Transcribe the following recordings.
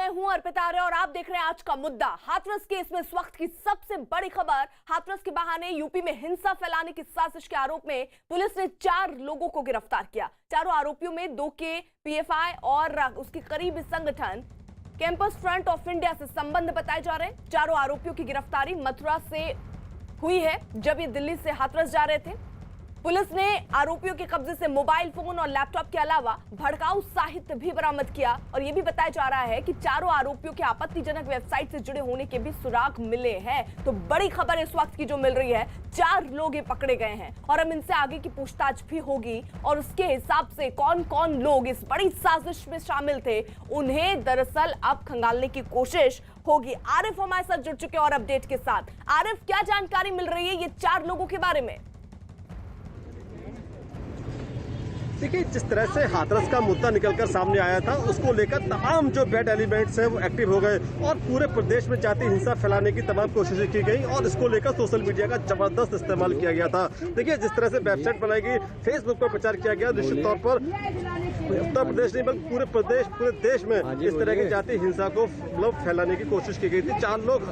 मैं हूं अर्पिता आर्य और आप देख रहे हैं आज का मुद्दा। हाथरस केस में इस वक्त की सबसे बड़ी खबर। हाथरस के बहाने यूपी में हिंसा फैलाने की साजिश के आरोप में पुलिस ने 4 लोगों को गिरफ्तार किया। चारों आरोपियों में 2 के पीएफआई और उसके करीबी संगठन कैंपस फ्रंट ऑफ इंडिया से संबंध बताए जा रहे हैं। चारों आरोपियों की गिरफ्तारी मथुरा से हुई है जब ये दिल्ली से हाथरस जा रहे थे। पुलिस ने आरोपियों के कब्जे से मोबाइल फोन और लैपटॉप के अलावा भड़काऊ साहित्य भी बरामद किया और यह भी बताया जा रहा है कि चारों आरोपियों के आपत्तिजनक वेबसाइट से जुड़े होने के भी सुराग मिले हैं। तो बड़ी खबर इस वक्त की जो मिल रही है, 4 लोग ये पकड़े गए हैं और अब इनसे आगे की पूछताछ भी होगी और उसके हिसाब से कौन कौन लोग इस बड़ी साजिश में शामिल थे उन्हें दरअसल अब खंगालने की कोशिश होगी। आरिफ हमारे साथ जुड़ चुके और अपडेट के साथ। आरिफ, क्या जानकारी मिल रही है ये 4 लोगों के बारे में? देखिए, जिस तरह से हाथरस का मुद्दा निकलकर सामने आया था उसको लेकर तमाम जो बैड एलिमेंट्स हैं वो एक्टिव हो गए और पूरे प्रदेश में जाति हिंसा फैलाने की तमाम कोशिशें की गई और इसको लेकर सोशल मीडिया का जबरदस्त इस्तेमाल किया गया था। देखिए, जिस तरह से वेबसाइट बनाई गई, फेसबुक पर प्रचार किया गया, निश्चित तौर पर उत्तर प्रदेश नहीं बल्कि पूरे देश में इस तरह की जाति हिंसा को फैलाने की कोशिश की गई थी। 4 लोग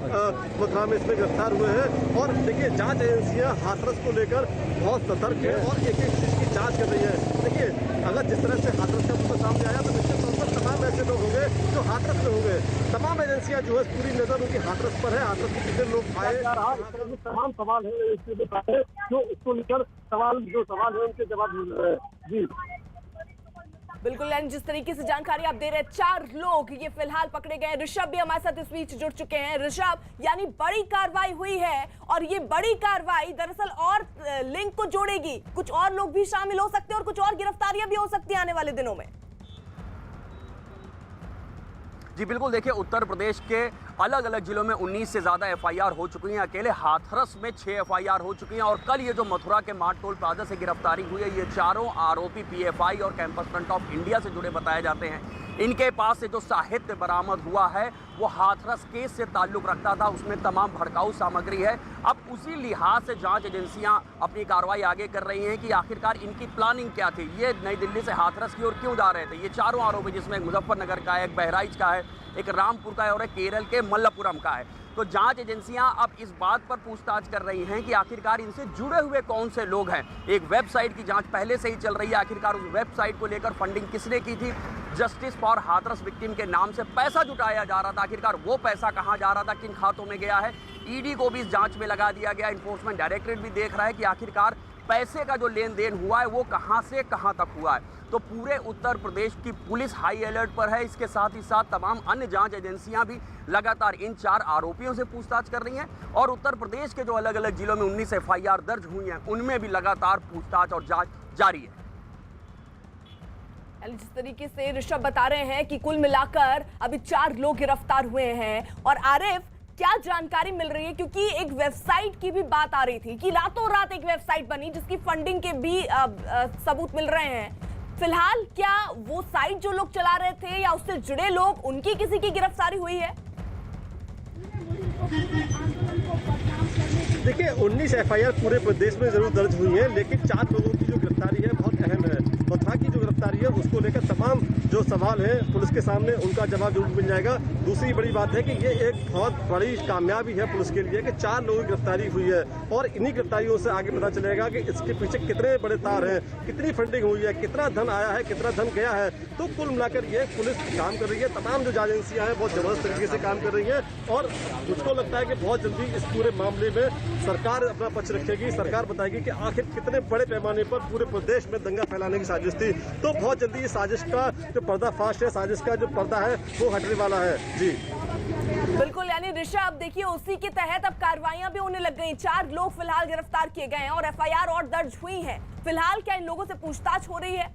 मथुरा में इसमें गिरफ्तार हुए हैं और देखिए, जांच एजेंसियां हाथरस को लेकर बहुत सतर्क है और एक एक चीज की जांच कर रही है। देखिए, अगर जिस तरह से हाथरस का मुद्दा सामने आया तो निश्चित तौर पर तमाम ऐसे लोग होंगे जो हाथरस में होंगे। तमाम एजेंसियां जो है पूरी नजर उनकी हाथरस पर है। हाथरस में कितने लोग आए, तमाम सवाल है जो इसको लेकर सवाल है उनके जवाब मिल रहे हैं। जी बिल्कुल, यानी जिस तरीके से जानकारी आप दे रहे हैं, 4 लोग ये फिलहाल पकड़े गए। ऋषभ भी हमारे साथ इस बीच जुड़ चुके हैं। ऋषभ, यानी बड़ी कार्रवाई हुई है और ये बड़ी कार्रवाई दरअसल और लिंक को जोड़ेगी। कुछ और लोग भी शामिल हो सकते हैं और कुछ और गिरफ्तारियां भी हो सकती हैं आने वाले दिनों में। जी बिल्कुल, देखिए, उत्तर प्रदेश के अलग अलग जिलों में 19 से ज़्यादा एफआईआर हो चुकी हैं। अकेले हाथरस में 6 एफआईआर हो चुकी हैं और कल ये जो मथुरा के मार्ट टोल प्लाजा से गिरफ्तारी हुई है, ये चारों आरोपी पीएफआई और कैंपस फ्रंट ऑफ इंडिया से जुड़े बताए जाते हैं। इनके पास से जो साहित्य बरामद हुआ है वो हाथरस केस से ताल्लुक़ रखता था, उसमें तमाम भड़काऊ सामग्री है। अब उसी लिहाज से जांच एजेंसियां अपनी कार्रवाई आगे कर रही हैं कि आखिरकार इनकी प्लानिंग क्या थी। ये नई दिल्ली से हाथरस की ओर क्यों जा रहे थे? ये चारों आरोपी, जिसमें एक मुजफ्फरनगर का है, एक बहराइच का है, एक रामपुर का है और एक केरल के मल्लपुरम का है। तो जांच एजेंसियां अब इस बात पर पूछताछ कर रही हैं कि आखिरकार इनसे जुड़े हुए कौन से लोग हैं। एक वेबसाइट की जांच पहले से ही चल रही है, आखिरकार उस वेबसाइट को लेकर फंडिंग किसने की थी। जस्टिस फॉर हाथरस विक्टिम के नाम से पैसा जुटाया जा रहा था, आखिरकार वो पैसा कहां जा रहा था, किन खातों में गया है। ईडी को भी इस जांच में लगा दिया गया। इन्फोर्समेंट डायरेक्टरेट भी देख रहा है कि आखिरकार पैसे का जो लेन देन हुआ है वो कहां से कहां तक हुआ है। तो पूरे उत्तर प्रदेश की पुलिस हाई अलर्ट पर है। इसके साथ ही साथ तमाम अन्य जांच एजेंसियां भी लगातार इन 4 आरोपियों से पूछताछ कर रही हैं और उत्तर प्रदेश के जो अलग अलग जिलों में 19 एफआईआर दर्ज हुई हैं उनमें भी लगातार पूछताछ और जांच जारी है। जिस तरीके से ऋषभ बता रहे हैं कि कुल मिलाकर अभी 4 लोग गिरफ्तार हुए हैं। और आरिफ, क्या जानकारी मिल रही है, क्योंकि एक वेबसाइट की भी बात आ रही थी कि रातों रात एक वेबसाइट बनी जिसकी फंडिंग के भी सबूत मिल रहे हैं। फिलहाल क्या वो साइट जो लोग चला रहे थे या उससे जुड़े लोग, उनकी किसी की गिरफ्तारी हुई है? देखिए, 19 एफआईआर पूरे प्रदेश में जरूर दर्ज हुई है, लेकिन 4 लोगों की जो गिरफ्तारी है बहुत अहम है। मथुरा की जो गिरफ्तारी है उसको लेकर तमाम जो सवाल है पुलिस के सामने, उनका जवाब जरूर मिल जाएगा। दूसरी बड़ी बात है कि ये एक बहुत बड़ी कामयाबी है पुलिस के लिए कि 4 लोगों की गिरफ्तारी हुई है और इन्हीं गिरफ्तारियों से आगे पता चलेगा कि इसके पीछे कितने बड़े तार हैं, कितनी फंडिंग हुई है, कितना धन आया है, कितना धन गया है। तो कुल मिलाकर ये पुलिस काम कर रही है, तमाम जो एजेंसियां हैं बहुत जबरदस्त तरीके से काम कर रही हैं और मुझको लगता है कि बहुत जल्दी इस पूरे मामले में सरकार अपना पक्ष रखेगी। सरकार बताएगी कि आखिर कितने बड़े पैमाने पर पूरे प्रदेश में दंगा फैलाने की साजिश थी। तो बहुत जल्दी इस साजिश का जो पर्दाफाश है, साजिश का जो पर्दा है वो हटने वाला है। जी बिल्कुल, यानी ऋषभ, देखिए उसी के तहत अब कार्रवाइयां भी होने लग गई। 4 लोग फिलहाल गिरफ्तार किए गए हैं और एफआईआर और दर्ज हुई है। फिलहाल क्या इन लोगों से पूछताछ हो रही है?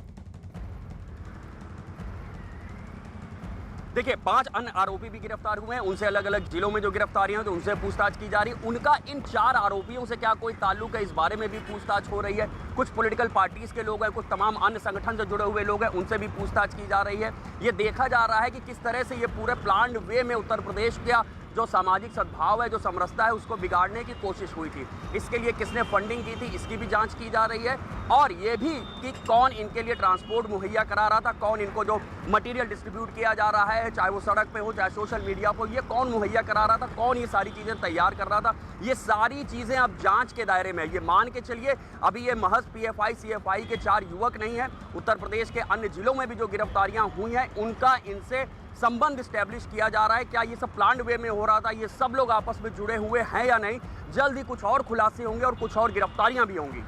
देखिए, 5 अन्य आरोपी भी गिरफ्तार हुए हैं, उनसे अलग अलग जिलों में जो गिरफ्तारियां हैं तो उनसे पूछताछ की जा रही है। उनका इन 4 आरोपियों से क्या कोई ताल्लुक है, इस बारे में भी पूछताछ हो रही है। कुछ पॉलिटिकल पार्टीज के लोग हैं, कुछ तमाम अन्य संगठन से जुड़े हुए लोग हैं, उनसे भी पूछताछ की जा रही है। ये देखा जा रहा है कि किस तरह से ये पूरे प्लान्ड वे में उत्तर प्रदेश का जो सामाजिक सद्भाव है, जो समरसता है, उसको बिगाड़ने की कोशिश हुई थी। इसके लिए किसने फंडिंग की थी, इसकी भी जांच की जा रही है, और ये भी कि कौन इनके लिए ट्रांसपोर्ट मुहैया करा रहा था, कौन इनको जो मटेरियल डिस्ट्रीब्यूट किया जा रहा है, चाहे वो सड़क पे हो चाहे सोशल मीडिया पर, ये कौन मुहैया करा रहा था, कौन ये सारी चीज़ें तैयार कर रहा था। ये सारी चीज़ें अब जांच के दायरे में। ये मान के चलिए अभी ये महज PFI CFI के 4 युवक नहीं हैं, उत्तर प्रदेश के अन्य जिलों में भी जो गिरफ्तारियां हुई हैं उनका इनसे संबंध स्टैब्लिश किया जा रहा है। क्या ये सब प्लान्ड वे में हो रहा था, ये सब लोग आपस में जुड़े हुए हैं या नहीं, जल्द ही कुछ और खुलासे होंगे और कुछ और गिरफ्तारियां भी होंगी।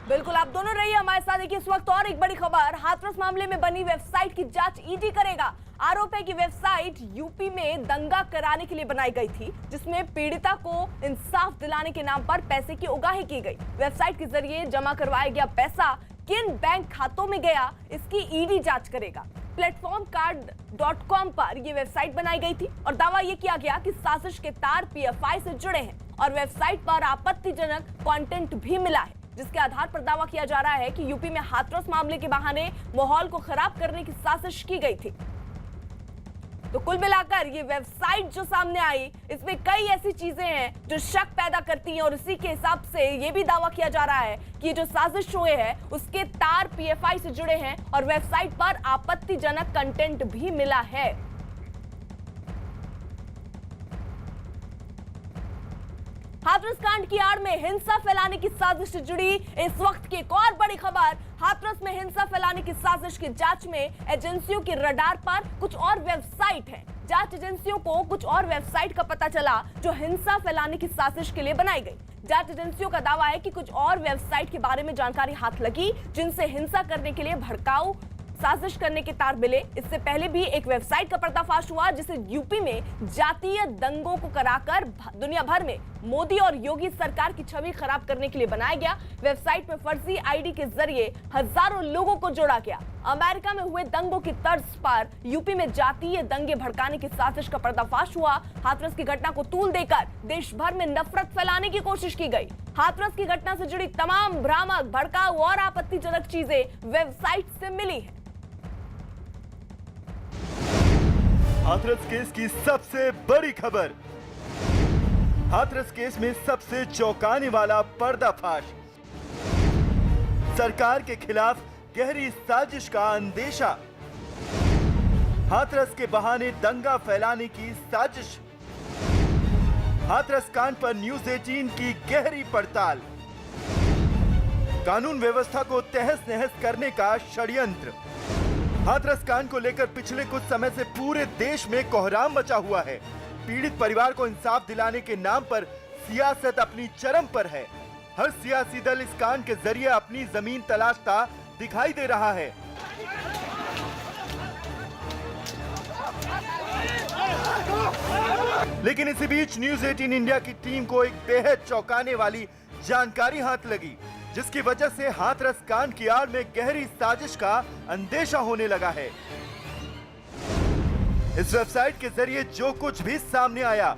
बिल्कुल, आप दोनों रहिए हमारे साथ। देखिए इस वक्त और एक बड़ी खबर, हाथरस मामले में बनी वेबसाइट की जांच ईडी करेगा। आरोप है कि वेबसाइट यूपी में दंगा कराने के लिए बनाई गई थी, जिसमें पीड़िता को इंसाफ दिलाने के नाम पर पैसे की उगाही की गई। वेबसाइट के जरिए जमा करवाया गया पैसा किन बैंक खातों में गया, इसकी ईडी जांच करेगा। platformcard.com पर यह वेबसाइट बनाई गई थी और दावा यह किया गया कि साजिश के तार PFI से जुड़े हैं और वेबसाइट पर आपत्तिजनक कंटेंट भी मिला है, जिसके आधार पर दावा किया जा रहा है कि यूपी में हाथरस मामले के बहाने माहौल को खराब करने की साजिश की गई थी। तो कुल मिलाकर ये वेबसाइट जो सामने आई, इसमें कई ऐसी चीजें हैं जो शक पैदा करती हैं और इसी के हिसाब से ये भी दावा किया जा रहा है कि ये जो साजिश हुए हैं उसके तार PFI से जुड़े हैं और वेबसाइट पर आपत्तिजनक कंटेंट भी मिला है। हाथरस कांड की आड़ में हिंसा फैलाने की साजिश से जुड़ी इस वक्त की एक और बड़ी खबर, हाथरस में हिंसा फैलाने की साजिश की जांच में एजेंसियों की रडार पर कुछ और वेबसाइट है। जांच एजेंसियों को कुछ और वेबसाइट का पता चला जो हिंसा फैलाने की साजिश के लिए बनाई गई। जांच एजेंसियों का दावा है कि कुछ और वेबसाइट के बारे में जानकारी हाथ लगी, जिनसे हिंसा करने के लिए भड़काऊ साजिश करने के तार मिले। इससे पहले भी एक वेबसाइट का पर्दाफाश हुआ जिसे यूपी में जातीय दंगों को कराकर दुनिया भर में मोदी और योगी सरकार की छवि खराब करने के लिए बनाया गया। वेबसाइट में फर्जी आईडी के जरिए हजारों लोगों को जोड़ा गया। अमेरिका में हुए दंगों की तर्ज पर यूपी में जातीय दंगे भड़काने की साजिश का पर्दाफाश हुआ। हाथरस की घटना को तूल देकर देश भर में नफरत फैलाने की कोशिश की गई। हाथरस की घटना से जुड़ी तमाम भ्रामक, भड़काऊ और आपत्तिजनक चीजें वेबसाइट से मिली है। हाथरस केस की सबसे बड़ी खबर, हाथरस केस में सबसे चौंकाने वाला पर्दाफाश, सरकार के खिलाफ गहरी साजिश का अंदेशा, हाथरस के बहाने दंगा फैलाने की साजिश, हाथरस कांड पर न्यूज 18 की गहरी पड़ताल, कानून व्यवस्था को तहस नहस करने का षड्यंत्र। हाथरस कांड को लेकर पिछले कुछ समय से पूरे देश में कोहराम मचा हुआ है। पीड़ित परिवार को इंसाफ दिलाने के नाम पर सियासत अपनी चरम पर है। हर सियासी दल इस कांड के जरिए अपनी जमीन तलाशता दिखाई दे रहा है। लेकिन इसी बीच न्यूज 18 इंडिया की टीम को एक बेहद चौंकाने वाली जानकारी हाथ लगी, जिसकी वजह से हाथरस कांड की आड़ में गहरी साजिश का अंदेशा होने लगा है। इस वेबसाइट के जरिए जो कुछ भी सामने आया,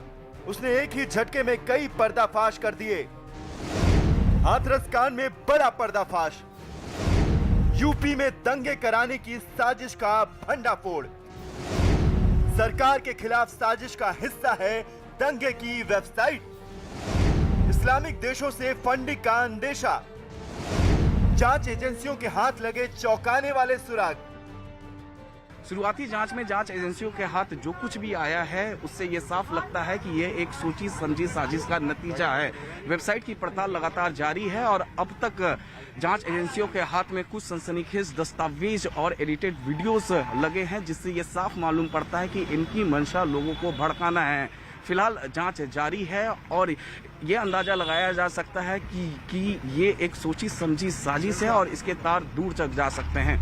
उसने एक ही झटके में कई पर्दाफाश कर दिए। हाथरस कांड में बड़ा पर्दाफाश, यूपी में दंगे कराने की साजिश का भंडाफोड़, सरकार के खिलाफ साजिश का हिस्सा है दंगे की वेबसाइट, इस्लामिक देशों से फंडिंग का अंदेशा, जांच एजेंसियों के हाथ लगे चौंकाने वाले सुराग। शुरुआती जांच में जांच एजेंसियों के हाथ जो कुछ भी आया है उससे ये साफ लगता है कि ये एक सोची समझी साजिश का नतीजा है। वेबसाइट की पड़ताल लगातार जारी है और अब तक जांच एजेंसियों के हाथ में कुछ सनसनीखेज दस्तावेज और एडिटेड वीडियोस लगे हैं, जिससे ये साफ मालूम पड़ता है कि इनकी मंशा लोगों को भड़काना है। फिलहाल जांच जारी है और ये अंदाजा लगाया जा सकता है कि ये एक सोची समझी साजिश है और इसके तार दूर तक जा सकते हैं।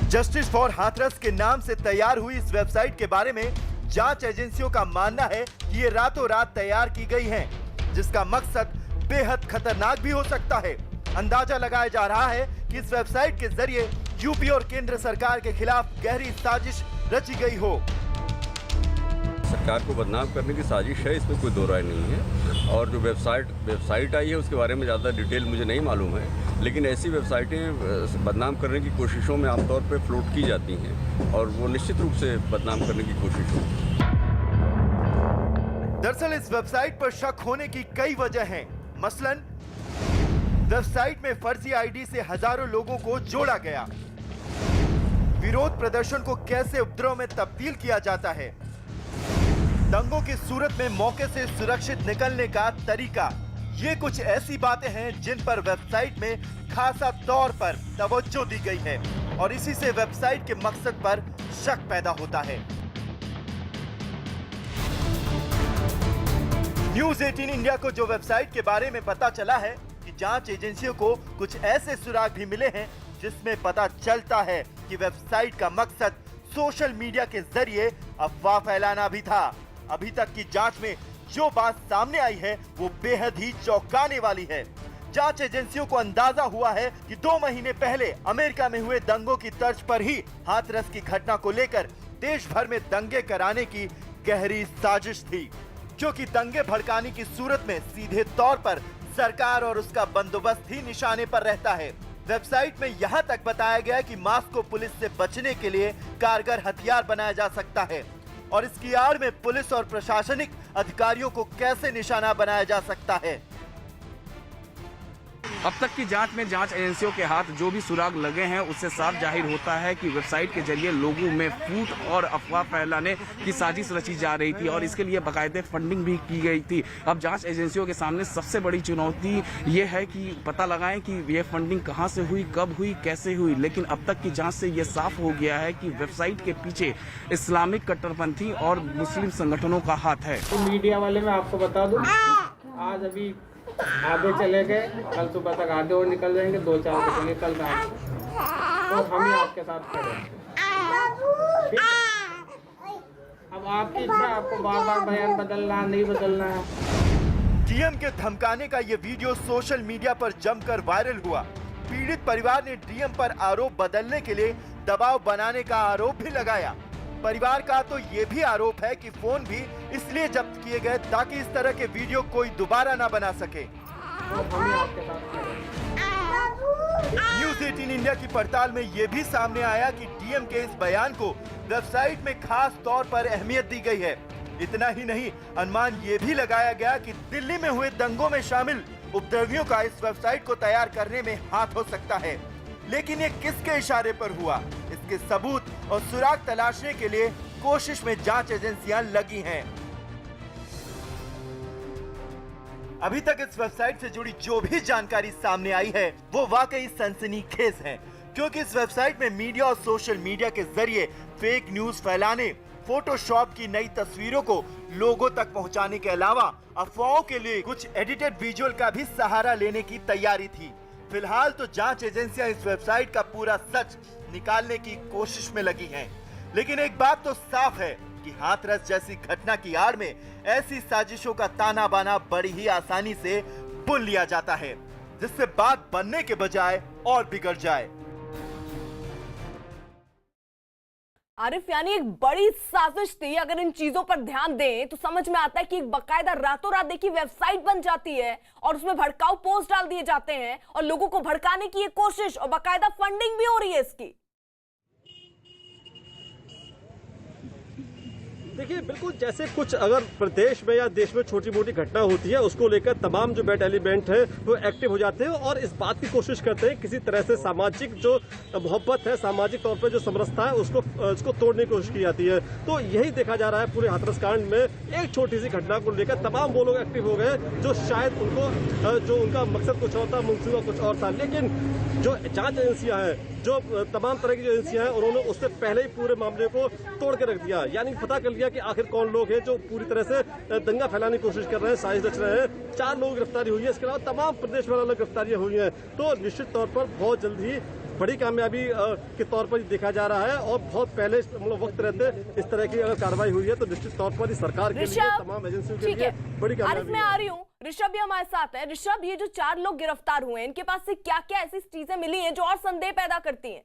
जस्टिस फॉर हाथरस के नाम से तैयार हुई इस वेबसाइट के बारे में जांच एजेंसियों का मानना है कि ये रातों रात तैयार की गई है, जिसका मकसद बेहद खतरनाक भी हो सकता है। अंदाजा लगाया जा रहा है कि इस वेबसाइट के जरिए यूपी और केंद्र सरकार के खिलाफ गहरी साजिश रची गई हो। सरकार को बदनाम करने की साजिश है, इसमें कोई दो राय नहीं है। और जो वेबसाइट आई है उसके बारे में ज़्यादा डिटेल मुझे नहीं मालूम है, लेकिन ऐसी वेबसाइटें बदनाम करने की कोशिशों में आमतौर पर फ्लोट की जाती हैं और वो निश्चित रूप से बदनाम करने की कोशिश होती है। दरअसल इस वेबसाइट पर शक होने की कई वजह हैं। मसलन वेबसाइट में फर्जी आईडी से हजारों लोगों को जोड़ा गया, विरोध प्रदर्शन को कैसे उपद्रव में तब्दील किया जाता है, दंगों की सूरत में मौके से सुरक्षित निकलने का तरीका, ये कुछ ऐसी बातें हैं जिन पर वेबसाइट में खासा तौर पर तवज्जो दी गई है और इसी से वेबसाइट के मकसद पर शक पैदा होता है। न्यूज 18 इंडिया को जो वेबसाइट के बारे में पता चला है कि जांच एजेंसियों को कुछ ऐसे सुराग भी मिले हैं जिसमें पता चलता है कि वेबसाइट का मकसद सोशल मीडिया के जरिए अफवाह फैलाना भी था। अभी तक की जांच में जो बात सामने आई है वो बेहद ही चौंकाने वाली है। जांच एजेंसियों को अंदाजा हुआ है कि 2 महीने पहले अमेरिका में हुए दंगों की तर्ज पर ही हाथरस की घटना को लेकर देश भर में दंगे कराने की गहरी साजिश थी, जो कि दंगे भड़काने की सूरत में सीधे तौर पर सरकार और उसका बंदोबस्त ही निशाने पर रहता है। वेबसाइट में यहाँ तक बताया गया कि मास्क को पुलिस से बचने के लिए कारगर हथियार बनाया जा सकता है और इसकी आड़ में पुलिस और प्रशासनिक अधिकारियों को कैसे निशाना बनाया जा सकता है। अब तक की जांच में जांच एजेंसियों के हाथ जो भी सुराग लगे हैं उससे साफ जाहिर होता है कि वेबसाइट के जरिए लोगों में फूट और अफवाह फैलाने की साजिश रची जा रही थी और इसके लिए बाकायदे फंडिंग भी की गई थी। अब जांच एजेंसियों के सामने सबसे बड़ी चुनौती ये है कि पता लगाएं कि ये फंडिंग कहां से हुई, कब हुई, कैसे हुई। लेकिन अब तक की जांच से ये साफ हो गया है कि वेबसाइट के पीछे इस्लामिक कट्टरपंथी और मुस्लिम संगठनों का हाथ है। तो मीडिया वाले मैं आपको बता दूं, आज अभी आधे चले गए, कल सुबह तक आधे और निकल जाएंगे, 2-4 बचेंगे कल रात तो हम ही आपके साथ खड़े हैं। अब आपकी इच्छा, आपको बार बार बयान बदलना नहीं बदलना है। डीएम के धमकाने का ये वीडियो सोशल मीडिया पर जमकर वायरल हुआ। पीड़ित परिवार ने डीएम पर आरोप बदलने के लिए दबाव बनाने का आरोप भी लगाया। परिवार का तो ये भी आरोप है कि फोन भी इसलिए जब्त किए गए ताकि इस तरह के वीडियो कोई दोबारा ना बना सके। न्यूज 18 इंडिया की पड़ताल में ये भी सामने आया कि डीएम के इस बयान को वेबसाइट में खास तौर पर अहमियत दी गई है। इतना ही नहीं, अनुमान ये भी लगाया गया कि दिल्ली में हुए दंगों में शामिल उपद्रवियों का इस वेबसाइट को तैयार करने में हाथ हो सकता है। लेकिन ये किसके इशारे पर हुआ, इसके सबूत और सुराग तलाशने के लिए कोशिश में जांच एजेंसियां लगी हैं। अभी तक इस वेबसाइट से जुड़ी जो भी जानकारी सामने आई है वो वाकई सनसनीखेज है, क्योंकि इस वेबसाइट में मीडिया और सोशल मीडिया के जरिए फेक न्यूज फैलाने, फोटोशॉप की नई तस्वीरों को लोगों तक पहुंचाने के अलावा अफवाहों के लिए कुछ एडिटेड विजुअल का भी सहारा लेने की तैयारी थी। फिलहाल तो जांच एजेंसियां इस वेबसाइट का पूरा सच निकालने की कोशिश में लगी हैं। लेकिन एक बात तो साफ है कि हाथरस जैसी घटना की आड़ में ऐसी साजिशों का ताना बाना बड़ी ही आसानी से बुन लिया जाता है, जिससे बात बनने के बजाय और बिगड़ जाए। आरिफ, यानी एक बड़ी साजिश थी। अगर इन चीजों पर ध्यान दें तो समझ में आता है कि एक बकायदा रातों रात देखी वेबसाइट बन जाती है और उसमें भड़काऊ पोस्ट डाल दिए जाते हैं और लोगों को भड़काने की ये कोशिश और बकायदा फंडिंग भी हो रही है इसकी। देखिए, बिल्कुल जैसे कुछ अगर प्रदेश में या देश में छोटी मोटी घटना होती है उसको लेकर तमाम जो बैड एलिमेंट है वो एक्टिव हो जाते हैं और इस बात की कोशिश करते हैं किसी तरह से सामाजिक जो मोहब्बत है, सामाजिक तौर पर जो समरसता है उसको तोड़ने की कोशिश की जाती है। तो यही देखा जा रहा है पूरे हाथरस कांड में। एक छोटी सी घटना को लेकर तमाम वो लोग एक्टिव हो गए जो शायद उनको जो उनका मकसद कुछ और था, मंसूबा कुछ और था। लेकिन जो जांच एजेंसियां हैं, जो तमाम तरह की जो एजेंसियां हैं, उन्होंने उससे पहले ही पूरे मामले को तोड़ के रख दिया। यानी पता कर लिया कि आखिर कौन लोग हैं जो पूरी तरह से दंगा फैलाने की कोशिश कर रहे हैं, साजिश रच रहे हैं। 4 लोगों की गिरफ्तारी हुई है, इसके अलावा तमाम प्रदेश में अलग गिरफ्तारियां हुई हैं। तो निश्चित तौर पर बहुत जल्द ही बड़ी कामयाबी के तौर पर देखा जा रहा है और बहुत पहले मतलब वक्त रहते इस तरह की अगर कार्रवाई हुई है तो निश्चित तौर पर सरकार के लिए, तमाम एजेंसियों के लिए बड़ी कामयाबी। मैं आ रही हूँ, ऋषभ भी हमारे साथ है। ऋषभ, ये जो 4 लोग गिरफ्तार हुए हैं, इनके पास से क्या क्या ऐसी चीजें मिली हैं जो और संदेह पैदा करती हैं?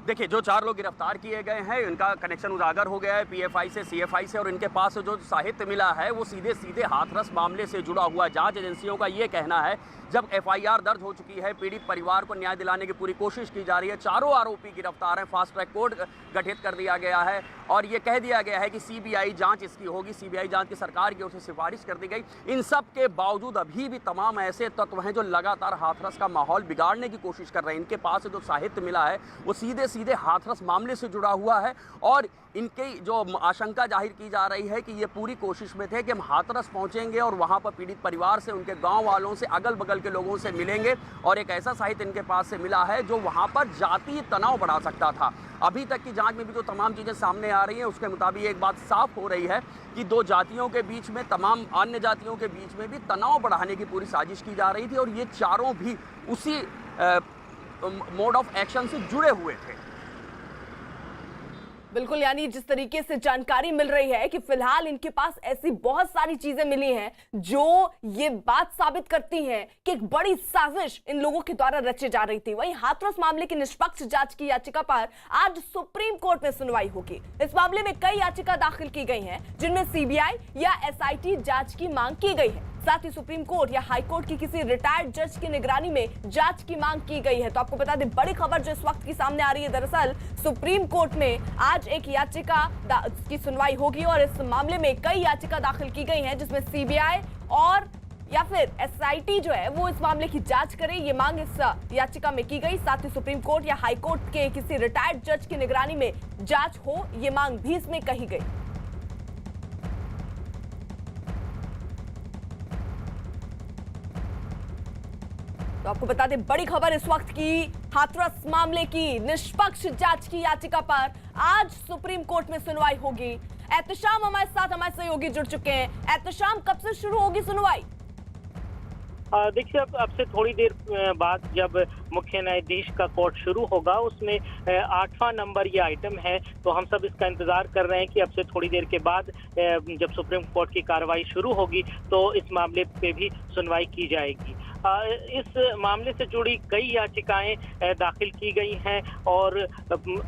देखिए, जो 4 लोग गिरफ्तार किए गए हैं, इनका कनेक्शन उजागर हो गया है पीएफआई से, सीएफआई से, और इनके पास जो साहित्य मिला है वो सीधे सीधे हाथरस मामले से जुड़ा हुआ। जांच एजेंसियों का ये कहना है जब एफआईआर दर्ज हो चुकी है, पीड़ित परिवार को न्याय दिलाने की पूरी कोशिश की जा रही है। चारों आरोपी गिरफ्तार हैं, फास्ट ट्रैक कोर्ट गठित कर दिया गया है और ये कह दिया गया है कि सीबीआई जांच इसकी होगी। सीबीआई जांच की सरकार की ओर से सिफारिश कर दी गई। इन सब के बावजूद अभी भी तमाम ऐसे तत्व हैं जो लगातार हाथरस का माहौल बिगाड़ने की कोशिश कर रहे हैं। इनके पास जो साहित्य मिला है वो सीधे सीधे हाथरस मामले से जुड़ा हुआ है और इनकी जो आशंका जाहिर की जा रही है कि ये पूरी कोशिश में थे कि हम हाथरस पहुंचेंगे और वहां पर पीड़ित परिवार से, उनके गांव वालों से, अगल बगल के लोगों से मिलेंगे और एक ऐसा साहित्य इनके पास से मिला है जो वहां पर जातीय तनाव बढ़ा सकता था। अभी तक की जांच में भी जो तमाम चीज़ें सामने आ रही हैं उसके मुताबिक एक बात साफ हो रही है कि 2 जातियों के बीच में, तमाम अन्य जातियों के बीच में भी तनाव बढ़ाने की पूरी साजिश की जा रही थी और ये चारों भी उसी मोड ऑफ एक्शन से जुड़े हुए थे। बिल्कुल, यानी जिस तरीके से जानकारी मिल रही है कि फिलहाल इनके पास ऐसी बहुत सारी चीजें मिली हैं जो ये बात साबित करती हैं कि एक बड़ी साजिश इन लोगों के द्वारा रची जा रही थी। वहीं हाथरस मामले की निष्पक्ष जांच की याचिका पर आज सुप्रीम कोर्ट में सुनवाई होगी। इस मामले में कई याचिका दाखिल की गई हैं जिनमें सीबीआई या एसआईटी जांच की मांग की गई है। साथ ही सुप्रीम कोर्ट या हाई कोर्ट की किसी रिटायर्ड जज की निगरानी में जांच की मांग की गई है। तो आपको बता दें, बड़ी खबर जो इस वक्त की सामने आ रही है, दरअसल सुप्रीम कोर्ट में आज एक याचिका की सुनवाई होगी और इस मामले में कई याचिका दाखिल की गई हैं जिसमें सीबीआई और या फिर एसआईटी जो है वो इस मामले की जांच करे, ये मांग इस याचिका में की गई। साथ ही सुप्रीम कोर्ट या हाई कोर्ट के किसी रिटायर्ड जज की निगरानी में जांच हो, ये मांग भी इसमें कही गई। तो आपको बता दें, बड़ी खबर इस वक्त की, हाथरस मामले की निष्पक्ष जांच की याचिका पर आज सुप्रीम कोर्ट में सुनवाई होगी। एहतशाम हमारे साथ हमारे सहयोगी जुड़ चुके हैं। एहतशाम, कब से शुरू होगी सुनवाई? देखिए, अब से थोड़ी देर बाद जब मुख्य न्यायाधीश का कोर्ट शुरू होगा, उसमें 8वां नंबर ये आइटम है, तो हम सब इसका इंतजार कर रहे हैं कि अब से थोड़ी देर के बाद जब सुप्रीम कोर्ट की कार्रवाई शुरू होगी तो इस मामले पे भी सुनवाई की जाएगी। इस मामले से जुड़ी कई याचिकाएं दाखिल की गई हैं और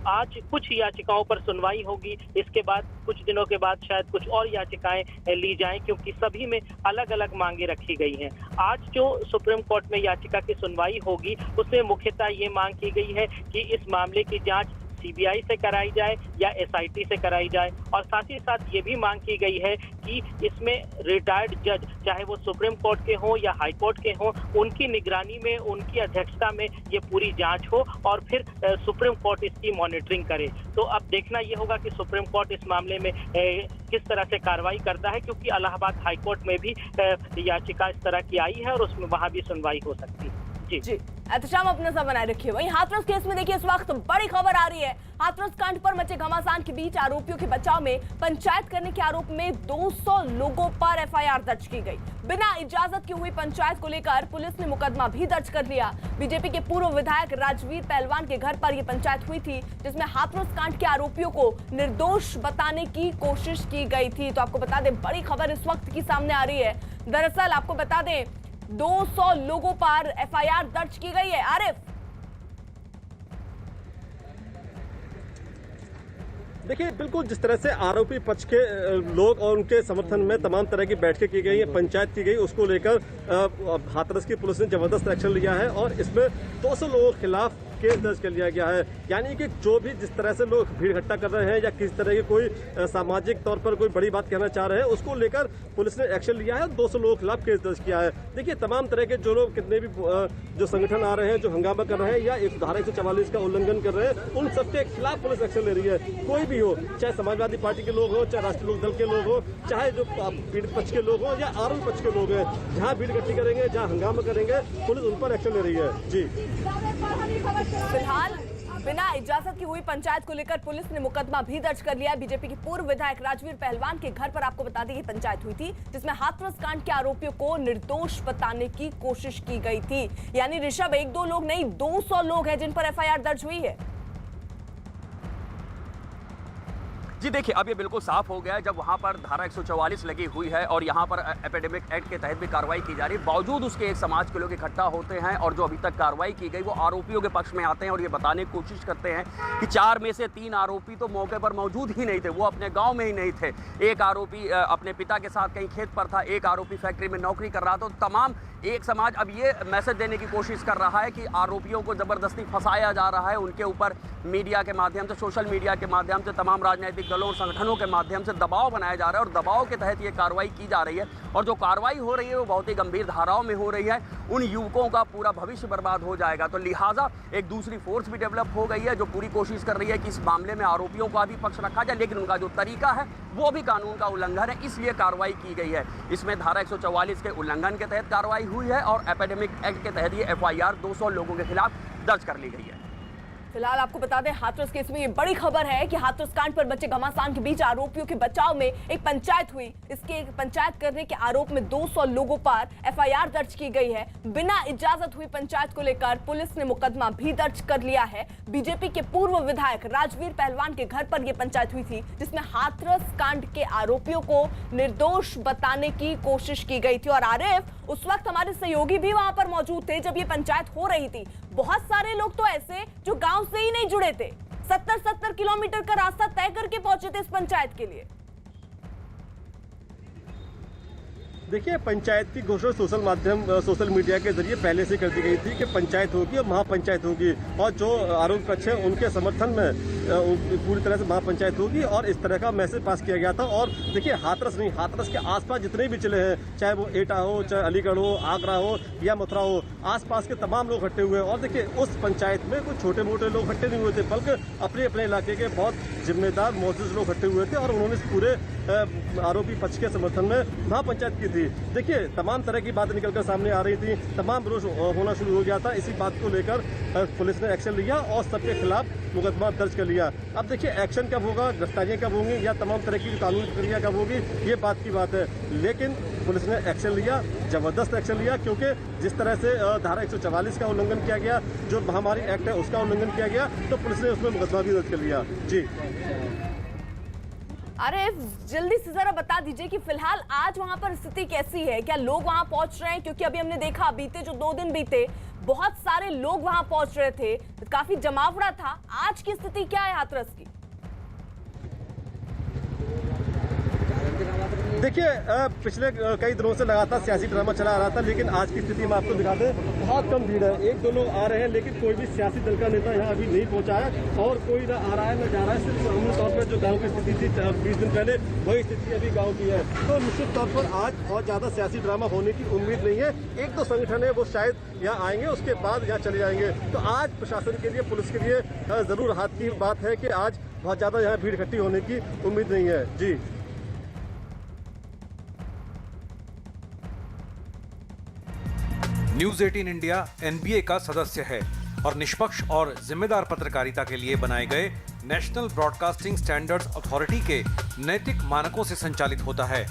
आज कुछ याचिकाओं पर सुनवाई होगी। इसके बाद कुछ दिनों के बाद शायद कुछ और याचिकाएं ली जाएं, क्योंकि सभी में अलग अलग मांगे रखी गई हैं। आज जो सुप्रीम कोर्ट में याचिका की सुनवाई होगी उसमें मुख्यतः ये मांग की गई है कि इस मामले की जांच सीबीआई से कराई जाए या एसआईटी से कराई जाए, और साथ ही साथ ये भी मांग की गई है कि इसमें रिटायर्ड जज, चाहे वो सुप्रीम कोर्ट के हों या हाई कोर्ट के हों, उनकी निगरानी में, उनकी अध्यक्षता में ये पूरी जांच हो और फिर सुप्रीम कोर्ट इसकी मॉनिटरिंग करे। तो अब देखना ये होगा कि सुप्रीम कोर्ट इस मामले में किस तरह से कार्रवाई करता है, क्योंकि इलाहाबाद हाई कोर्ट में भी याचिका इस तरह की आई है और उसमें वहां भी सुनवाई हो सकती है। जी एहतशाम, अपना सब बनाए रखिए। वहीं हाथरस केस में देखिए इस वक्त बड़ी खबर आ रही है। हाथरस कांड पर मचे घमासान के बीच आरोपियों के बचाव में पंचायत करने के आरोप में 200 लोगों पर एफआईआर दर्ज की गई। बिना इजाजत की हुई पंचायत को लेकर पुलिस ने मुकदमा भी दर्ज कर लिया। बीजेपी के पूर्व विधायक राजवीर पहलवान के घर पर यह पंचायत हुई थी, जिसमें हाथरस कांड के आरोपियों को निर्दोष बताने की कोशिश की गई थी। तो आपको बता दें, बड़ी खबर इस वक्त की सामने आ रही है। दरअसल आपको बता दें, 200 लोगों पर एफआईआर दर्ज की गई है। आरिफ, देखिए, बिल्कुल जिस तरह से आरोपी पक्ष के लोग और उनके समर्थन में तमाम तरह की बैठकें की गई है, पंचायत की गई, उसको लेकर हाथरस की पुलिस ने जबरदस्त एक्शन लिया है और इसमें 200 लोगों के खिलाफ केस दर्ज कर लिया गया है। यानी कि जो भी जिस तरह से लोग भीड़ इकट्ठा कर रहे हैं या किस तरह की कोई सामाजिक तौर पर कोई बड़ी बात कहना चाह रहे हैं, उसको लेकर पुलिस ने एक्शन लिया है, 200 लोगों के खिलाफ केस दर्ज किया है। देखिए, तमाम तरह के जो लोग, कितने भी जो संगठन आ रहे हैं, जो हंगामा कर रहे हैं या एक धारा 144 का उल्लंघन कर रहे हैं, उन सबके खिलाफ पुलिस एक्शन ले रही है। कोई भी हो, चाहे समाजवादी पार्टी के लोग हो, चाहे राष्ट्रीय लोक दल के लोग हो, चाहे जो पीड़ित पक्ष के लोग हो या आरोपी पक्ष के लोग हैं, जहाँ भीड़ इकट्ठी करेंगे, जहाँ हंगामा करेंगे, पुलिस उन पर एक्शन ले रही है। जी, फिलहाल बिना इजाजत की हुई पंचायत को लेकर पुलिस ने मुकदमा भी दर्ज कर लिया। बीजेपी के पूर्व विधायक राजवीर पहलवान के घर पर आपको बता दें, ये पंचायत हुई थी जिसमें हाथरस कांड के आरोपियों को निर्दोष बताने की कोशिश की गई थी। यानी ऋषभ, 1-2 लोग नहीं, 200 लोग हैं जिन पर एफआईआर दर्ज हुई है। जी देखिए, अब ये बिल्कुल साफ हो गया है जब वहाँ पर धारा 144 लगी हुई है और यहाँ पर एपिडेमिक एक्ट के तहत भी कार्रवाई की जा रही है, बावजूद उसके एक समाज के लोग इकट्ठा होते हैं और जो अभी तक कार्रवाई की गई वो आरोपियों के पक्ष में आते हैं और ये बताने की कोशिश करते हैं कि 4 में से 3 आरोपी तो मौके पर मौजूद ही नहीं थे, वो अपने गाँव में ही नहीं थे। एक आरोपी अपने पिता के साथ कहीं खेत पर था, एक आरोपी फैक्ट्री में नौकरी कर रहा था। तो तमाम एक समाज अब ये मैसेज देने की कोशिश कर रहा है कि आरोपियों को ज़बरदस्ती फंसाया जा रहा है, उनके ऊपर मीडिया के माध्यम से, सोशल मीडिया के माध्यम से, तमाम राजनीतिक दलों और संगठनों के माध्यम से दबाव बनाया जा रहा है और दबाव के तहत ये कार्रवाई की जा रही है। और जो कार्रवाई हो रही है वो बहुत ही गंभीर धाराओं में हो रही है। उन युवकों का पूरा भविष्य बर्बाद हो जाएगा। तो लिहाजा एक दूसरी फोर्स भी डेवलप हो गई है जो पूरी कोशिश कर रही है कि इस मामले में आरोपियों का भी पक्ष रखा जाए, लेकिन उनका जो तरीका है वो भी कानून का उल्लंघन है, इसलिए कार्रवाई की गई है। इसमें धारा 144 के उल्लंघन के तहत कार्रवाई हुई है और एपिडेमिक एक्ट के तहत ये FIR 200 लोगों के खिलाफ दर्ज कर ली गई है। फिलहाल आपको बता दें, हाथरस केस में ये बड़ी खबर है कि हाथरस कांड पर बचे घमासान के बीच आरोपियों के बचाव में एक पंचायत हुई। इसके पंचायत करने के आरोप में 200 लोगों पर FIR दर्ज की गई है। बिना इजाजत हुई पंचायत को लेकर पुलिस ने मुकदमा भी दर्ज कर लिया है। बीजेपी के पूर्व विधायक राजवीर पहलवान के घर पर यह पंचायत हुई थी, जिसमें हाथरस कांड के आरोपियों को निर्दोष बताने की कोशिश की गई थी। और आरिफ, उस वक्त हमारे सहयोगी भी वहां पर मौजूद थे जब ये पंचायत हो रही थी। बहुत सारे लोग तो ऐसे जो गांव से ही नहीं जुड़े थे, 70-70 किलोमीटर का रास्ता तय करके पहुंचे थे इस पंचायत के लिए। देखिए, पंचायत की घोषणा सोशल मीडिया के जरिए पहले से कर दी गई थी कि पंचायत होगी और महापंचायत होगी, और जो आरोप पक्ष है उनके समर्थन में पूरी तरह से महापंचायत होगी और इस तरह का मैसेज पास किया गया था। और देखिए, हाथरस नहीं, हाथरस के आसपास जितने भी जिले हैं, चाहे वो एटा हो, चाहे अलीगढ़ हो, आगरा हो या मथुरा हो, आसपास के तमाम लोग इकट्ठे हुए। और देखिए, उस पंचायत में कुछ छोटे मोटे लोग इकट्ठे नहीं हुए थे, बल्कि अपने अपने इलाके के बहुत जिम्मेदार मौजूद लोग इकट्ठे हुए थे और उन्होंने पूरे आरोपी पक्ष के समर्थन में महापंचायत की थी। देखिए, तमाम तरह की बातें निकलकर सामने आ रही थी, तमाम विरोध होना शुरू हो गया था। इसी बात को लेकर पुलिस ने एक्शन लिया और सबके खिलाफ मुकदमा दर्ज कर लिया। अब देखिए, एक्शन कब होगा, गिरफ्तारियां कब होंगी या तमाम तरह की कानूनी प्रक्रिया कब होगी, ये बात की बात है। लेकिन पुलिस ने एक्शन लिया, जबरदस्त एक्शन लिया, क्योंकि जिस तरह से धारा 144 का उल्लंघन किया गया, जो महामारी एक्ट है उसका उल्लंघन किया गया, तो पुलिस ने उसमें मुकदमा भी दर्ज कर लिया। जी अरे जल्दी से जरा बता दीजिए कि फिलहाल आज वहां पर स्थिति कैसी है, क्या लोग वहां पहुंच रहे हैं? क्योंकि अभी हमने देखा बीते जो 2 दिन बीते बहुत सारे लोग वहां पहुंच रहे थे, काफी जमावड़ा था। आज की स्थिति क्या है हाथरस की? देखिए, पिछले कई दिनों से लगातार सियासी ड्रामा चला आ रहा था, लेकिन आज की स्थिति में आपको दिखाते हैं बहुत कम भीड़ है। 1-2 लोग आ रहे हैं, लेकिन कोई भी सियासी दल का नेता यहाँ अभी नहीं पहुंचा है और कोई ना आ रहा है ना जा रहा है। सिर्फ अमूल तौर पर जो गांव की स्थिति थी 20 दिन पहले, वही स्थिति अभी गांव की है। तो निश्चित तौर पर आज बहुत ज्यादा सियासी ड्रामा होने की उम्मीद नहीं है। 1-2 संगठन है वो शायद यहाँ आएंगे, उसके बाद यहाँ चले जाएंगे। तो आज प्रशासन के लिए, पुलिस के लिए जरूर हाथ की बात है कि आज बहुत ज्यादा यहाँ भीड़ इकट्ठी होने की उम्मीद नहीं है। जी न्यूज 18 इंडिया NBA का सदस्य है और निष्पक्ष और जिम्मेदार पत्रकारिता के लिए बनाए गए नेशनल ब्रॉडकास्टिंग स्टैंडर्ड्स अथॉरिटी के नैतिक मानकों से संचालित होता है।